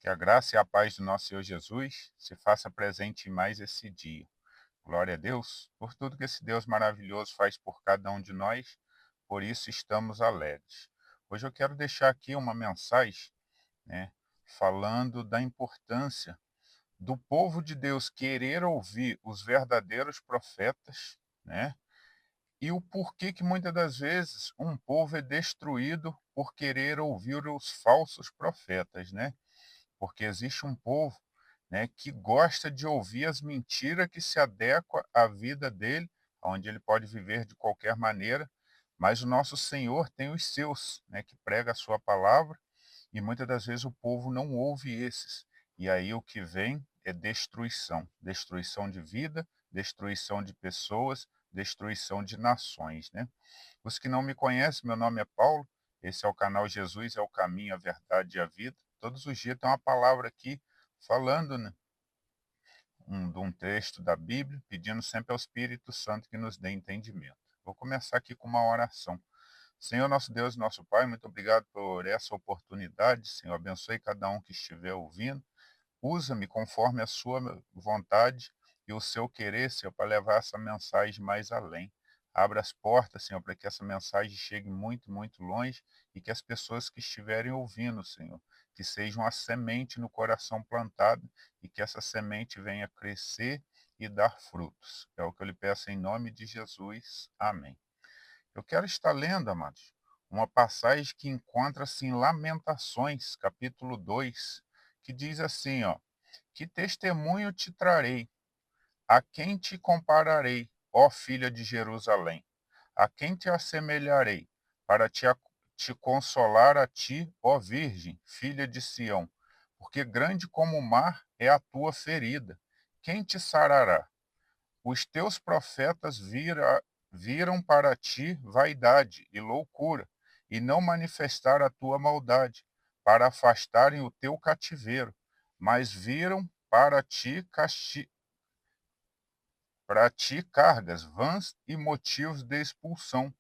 Que a graça e a paz do nosso Senhor Jesus se faça presente em mais esse dia. Glória a Deus por tudo que esse Deus maravilhoso faz por cada um de nós, por isso estamos alegres. Hoje eu quero deixar aqui uma mensagem, né, falando da importância do povo de Deus querer ouvir os verdadeiros profetas, né, e o porquê que muitas das vezes um povo é destruído por querer ouvir os falsos profetas, né? Porque existe um povo, né, que gosta de ouvir as mentiras que se adequa à vida dele, onde ele pode viver de qualquer maneira, mas o nosso Senhor tem os seus, né, que prega a sua palavra, e muitas das vezes o povo não ouve esses. E aí o que vem é destruição, destruição de vida, destruição de pessoas, destruição de nações, né? Os que não me conhecem, meu nome é Paulo, esse é o canal Jesus é o caminho, a verdade e a vida. Todos os dias tem uma palavra aqui falando, né, de um texto da Bíblia, pedindo sempre ao Espírito Santo que nos dê entendimento. Vou começar aqui com uma oração. Senhor, nosso Deus e nosso Pai, muito obrigado por essa oportunidade. Senhor, abençoe cada um que estiver ouvindo. Usa-me conforme a sua vontade e o seu querer, Senhor, para levar essa mensagem mais além. Abra as portas, Senhor, para que essa mensagem chegue muito, muito longe e que as pessoas que estiverem ouvindo, Senhor, que sejam a semente no coração plantado e que essa semente venha crescer e dar frutos. É o que eu lhe peço em nome de Jesus. Amém. Eu quero estar lendo, amados, uma passagem que encontra-se em Lamentações, capítulo 2, que diz assim, ó: Que testemunho te trarei? A quem te compararei, ó filha de Jerusalém? A quem te assemelharei para te consolar a ti, ó Virgem, filha de Sião? Porque grande como o mar é a tua ferida. Quem te sarará? Os teus profetas viram para ti vaidade e loucura, e não manifestaram a tua maldade, para afastarem o teu cativeiro, mas viram para ti cargas vãs e motivos de expulsão.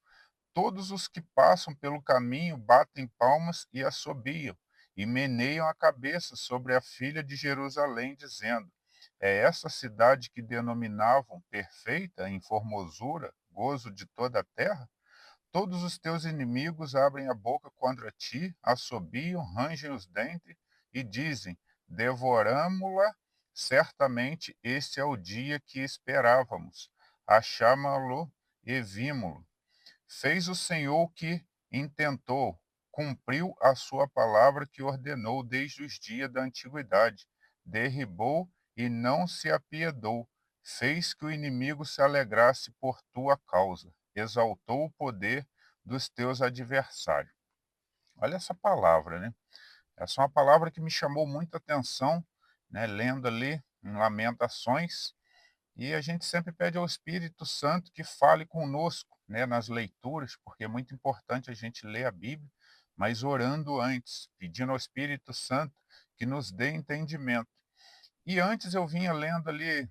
Todos os que passam pelo caminho batem palmas e assobiam, e meneiam a cabeça sobre a filha de Jerusalém, dizendo: É essa cidade que denominavam perfeita em formosura, gozo de toda a terra? Todos os teus inimigos abrem a boca contra ti, assobiam, rangem os dentes e dizem: Devoramo-la, certamente este é o dia que esperávamos. Achámo-lo e vimo-lo. Fez o Senhor o que intentou, cumpriu a sua palavra que ordenou desde os dias da antiguidade. Derribou e não se apiedou. Fez que o inimigo se alegrasse por tua causa. Exaltou o poder dos teus adversários. Olha essa palavra, né? Essa é uma palavra que me chamou muita atenção, né? Lendo ali em Lamentações, e a gente sempre pede ao Espírito Santo que fale conosco, né, nas leituras, porque é muito importante a gente ler a Bíblia, mas orando antes, pedindo ao Espírito Santo que nos dê entendimento. E antes eu vinha lendo ali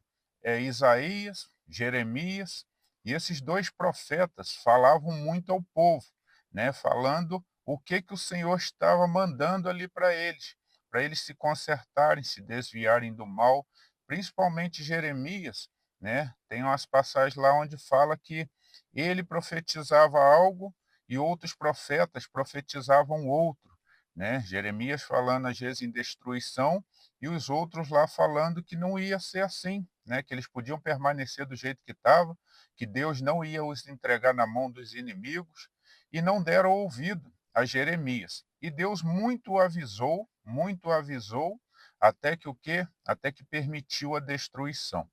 Isaías, Jeremias, e esses dois profetas falavam muito ao povo, né, falando o que o Senhor estava mandando ali para eles se consertarem, se desviarem do mal, principalmente Jeremias, né? Tem umas passagens lá onde fala que ele profetizava algo e outros profetas profetizavam outro, né? Jeremias falando às vezes em destruição e os outros lá falando que não ia ser assim, né? Que eles podiam permanecer do jeito que estava, que Deus não ia os entregar na mão dos inimigos, e não deram ouvido a Jeremias. E Deus muito avisou, até que o quê? Até que permitiu a destruição.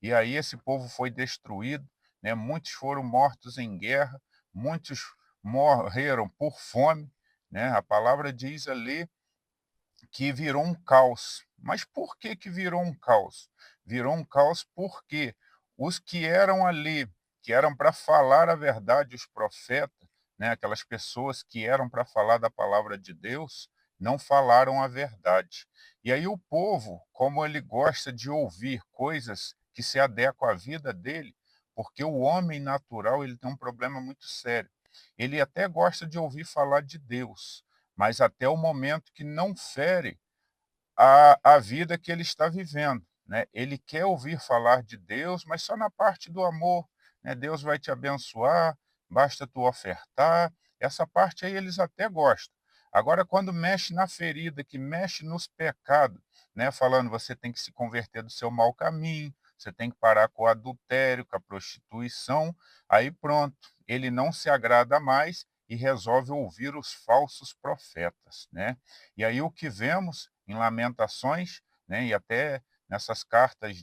E aí esse povo foi destruído, né? Muitos foram mortos em guerra, muitos morreram por fome, né? A palavra diz ali que virou um caos. Mas por que que virou um caos? Virou um caos porque os que eram ali, que eram para falar a verdade, os profetas, né, aquelas pessoas que eram para falar da palavra de Deus, não falaram a verdade. E aí o povo, como ele gosta de ouvir coisas que se adequam à vida dele, porque o homem natural ele tem um problema muito sério. Ele até gosta de ouvir falar de Deus, mas até o momento que não fere a vida que ele está vivendo, né. Ele quer ouvir falar de Deus, mas só na parte do amor, né. Deus vai te abençoar, basta tu ofertar, essa parte aí eles até gostam. Agora quando mexe na ferida, que mexe nos pecados, né, falando: "Você tem que se converter do seu mau caminho, você tem que parar com o adultério, com a prostituição", aí pronto, ele não se agrada mais e resolve ouvir os falsos profetas, né. E aí o que vemos em Lamentações, né, e até nessas cartas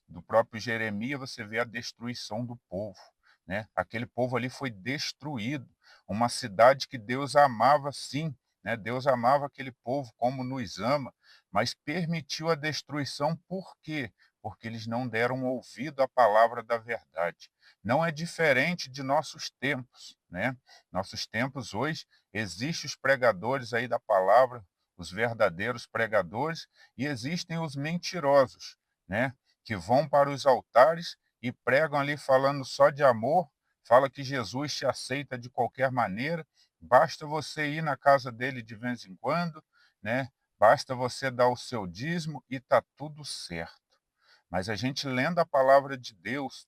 do próprio Jeremias, você vê a destruição do povo, né. Aquele povo ali foi destruído, uma cidade que Deus amava sim, né, Deus amava aquele povo como nos ama, mas permitiu a destruição por quê? Porque eles não deram ouvido à palavra da verdade. Não é diferente de nossos tempos, né. Nossos tempos hoje, existem os pregadores aí da palavra, os verdadeiros pregadores, e existem os mentirosos, né, que vão para os altares e pregam ali falando só de amor, fala que Jesus te aceita de qualquer maneira, basta você ir na casa dele de vez em quando, né, basta você dar o seu dízimo e está tudo certo. Mas a gente lendo a palavra de Deus,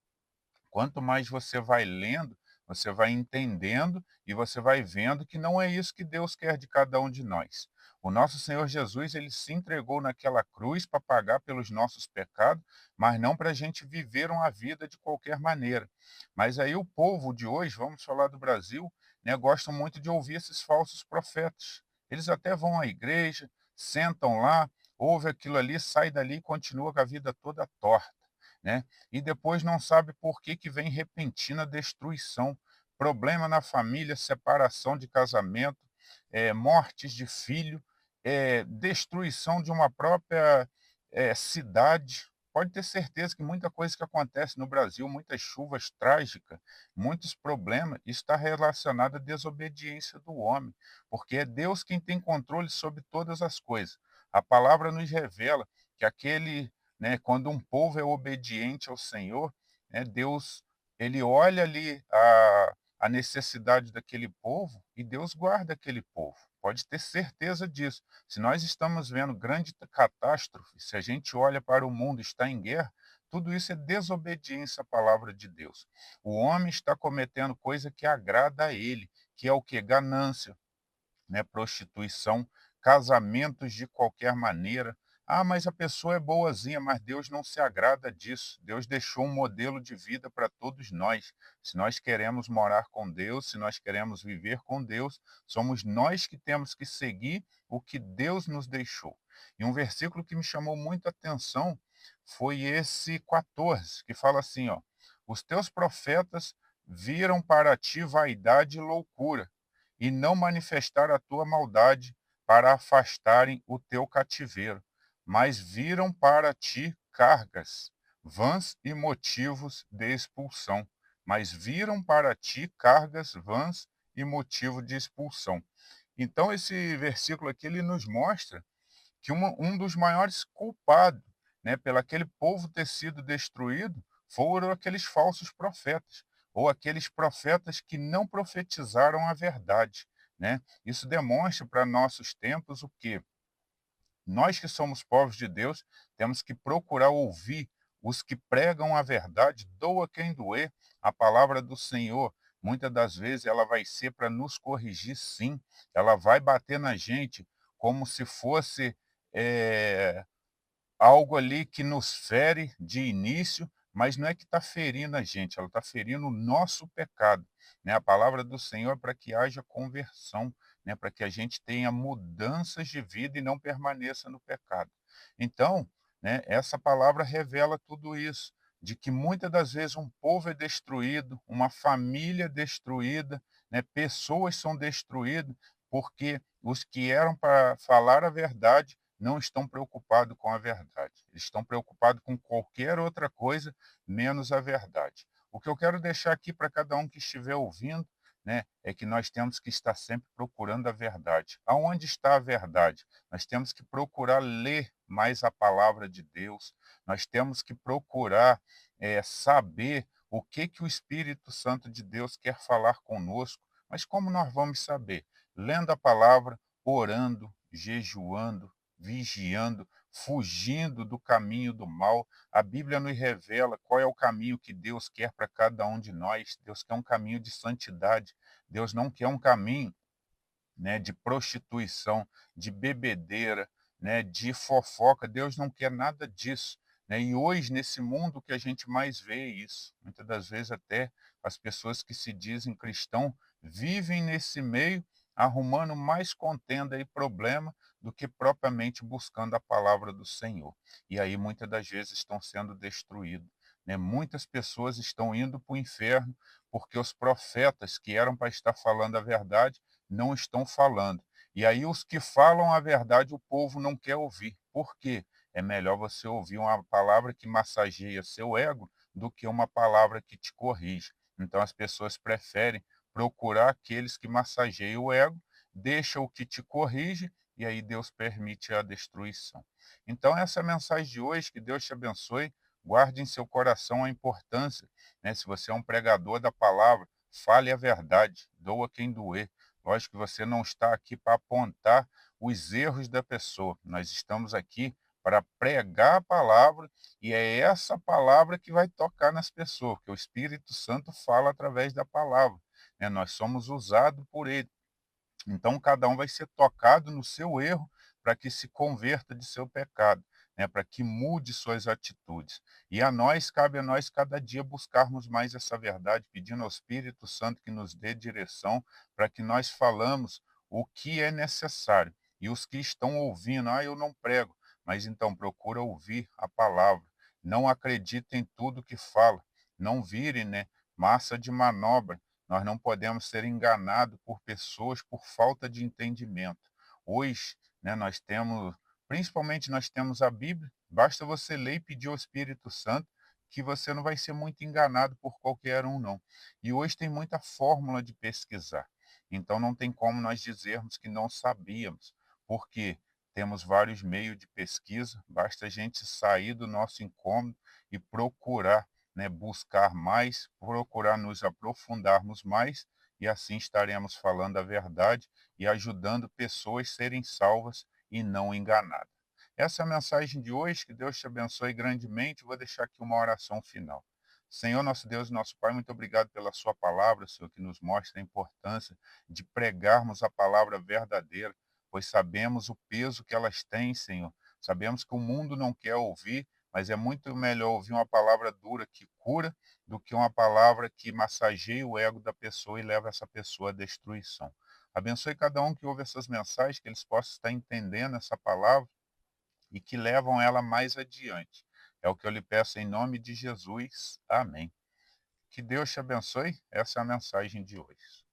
quanto mais você vai lendo, você vai entendendo e você vai vendo que não é isso que Deus quer de cada um de nós. O nosso Senhor Jesus, ele se entregou naquela cruz para pagar pelos nossos pecados, mas não para a gente viver uma vida de qualquer maneira. Mas aí o povo de hoje, vamos falar do Brasil, né, gostam muito de ouvir esses falsos profetas. Eles até vão à igreja, sentam lá, ouve aquilo ali, sai dali e continua com a vida toda torta, né? E depois não sabe por que que vem repentina destruição, problema na família, separação de casamento, mortes de filho, destruição de uma própria, cidade. Pode ter certeza que muita coisa que acontece no Brasil, muitas chuvas trágicas, muitos problemas, está relacionado à desobediência do homem, porque é Deus quem tem controle sobre todas as coisas. A palavra nos revela que aquele, né, quando um povo é obediente ao Senhor, né, Deus, ele olha ali a necessidade daquele povo e Deus guarda aquele povo. Pode ter certeza disso. Se nós estamos vendo grande catástrofe, se a gente olha para o mundo está em guerra, tudo isso é desobediência à palavra de Deus. O homem está cometendo coisa que agrada a ele, que é o que? Ganância, né, prostituição, casamentos de qualquer maneira. Ah, mas a pessoa é boazinha, mas Deus não se agrada disso. Deus deixou um modelo de vida para todos nós. Se nós queremos morar com Deus, se nós queremos viver com Deus, somos nós que temos que seguir o que Deus nos deixou. E um versículo que me chamou muita atenção foi esse 14, que fala assim, ó: Os teus profetas viram para ti vaidade e loucura, e não manifestar a tua maldade para afastarem o teu cativeiro, mas viram para ti cargas, vãs e motivos de expulsão. Mas viram para ti cargas, vãs e motivo de expulsão. Então, esse versículo aqui, ele nos mostra que um dos maiores culpados, né, pelo aquele povo ter sido destruído, foram aqueles falsos profetas, ou aqueles profetas que não profetizaram a verdade, né? Isso demonstra para nossos tempos o que nós que somos povos de Deus temos que procurar ouvir os que pregam a verdade, doa quem doer. A palavra do Senhor, muitas das vezes, ela vai ser para nos corrigir, sim. Ela vai bater na gente como se fosse eh, algo ali que nos fere de início, mas não é que está ferindo a gente, ela está ferindo o nosso pecado, né. A palavra do Senhor é para que haja conversão, né, para que a gente tenha mudanças de vida e não permaneça no pecado. Então, né, essa palavra revela tudo isso, de que muitas das vezes um povo é destruído, uma família é destruída, né, pessoas são destruídas, porque os que eram para falar a verdade não estão preocupados com a verdade. Eles estão preocupados com qualquer outra coisa, menos a verdade. O que eu quero deixar aqui para cada um que estiver ouvindo, né, é que nós temos que estar sempre procurando a verdade. Aonde está a verdade? Nós temos que procurar ler mais a palavra de Deus. Nós temos que procurar saber o que que o Espírito Santo de Deus quer falar conosco. Mas como nós vamos saber? Lendo a palavra, orando, jejuando, vigiando, fugindo do caminho do mal. A Bíblia nos revela qual é o caminho que Deus quer para cada um de nós. Deus quer um caminho de santidade. Deus não quer um caminho, né, de prostituição, de bebedeira, né, de fofoca. Deus não quer nada disso. Né? E hoje, nesse mundo, que a gente mais vê é isso. Muitas das vezes, até as pessoas que se dizem cristão vivem nesse meio, arrumando mais contenda e problema do que propriamente buscando a palavra do Senhor. E aí, muitas das vezes, estão sendo destruídos. Né? Muitas pessoas estão indo para o inferno porque os profetas que eram para estar falando a verdade não estão falando. E aí os que falam a verdade o povo não quer ouvir. Por quê? É melhor você ouvir uma palavra que massageia seu ego do que uma palavra que te corrige. Então as pessoas preferem procurar aqueles que massageiam o ego, deixa o que te corrige e aí Deus permite a destruição. Então essa é a mensagem de hoje, que Deus te abençoe, guarde em seu coração a importância, né? Se você é um pregador da palavra, fale a verdade, doa quem doer. Lógico que você não está aqui para apontar os erros da pessoa. Nós estamos aqui para pregar a palavra e é essa palavra que vai tocar nas pessoas, porque o Espírito Santo fala através da palavra. Né? Nós somos usados por ele. Então, cada um vai ser tocado no seu erro para que se converta de seu pecado, né? Para que mude suas atitudes. E a nós, cabe a nós cada dia buscarmos mais essa verdade, pedindo ao Espírito Santo que nos dê direção para que nós falamos o que é necessário. E os que estão ouvindo, eu não prego, mas então procura ouvir a palavra. Não acredite em tudo que fala. Não vire, né, massa de manobra. Nós não podemos ser enganados por pessoas por falta de entendimento. Hoje, né, principalmente nós temos a Bíblia, basta você ler e pedir ao Espírito Santo que você não vai ser muito enganado por qualquer um, não. E hoje tem muita fórmula de pesquisar. Então não tem como nós dizermos que não sabíamos, porque temos vários meios de pesquisa, basta a gente sair do nosso incômodo e procurar, né, buscar mais, procurar nos aprofundarmos mais, e assim estaremos falando a verdade e ajudando pessoas a serem salvas e não enganadas. Essa é a mensagem de hoje, que Deus te abençoe grandemente. Vou deixar aqui uma oração final. Senhor, nosso Deus e nosso Pai, muito obrigado pela sua palavra, Senhor, que nos mostra a importância de pregarmos a palavra verdadeira, pois sabemos o peso que elas têm, Senhor. Sabemos que o mundo não quer ouvir, mas é muito melhor ouvir uma palavra dura que cura do que uma palavra que massageia o ego da pessoa e leva essa pessoa à destruição. Abençoe cada um que ouve essas mensagens, que eles possam estar entendendo essa palavra e que levam ela mais adiante. É o que eu lhe peço em nome de Jesus. Amém. Que Deus te abençoe. Essa é a mensagem de hoje.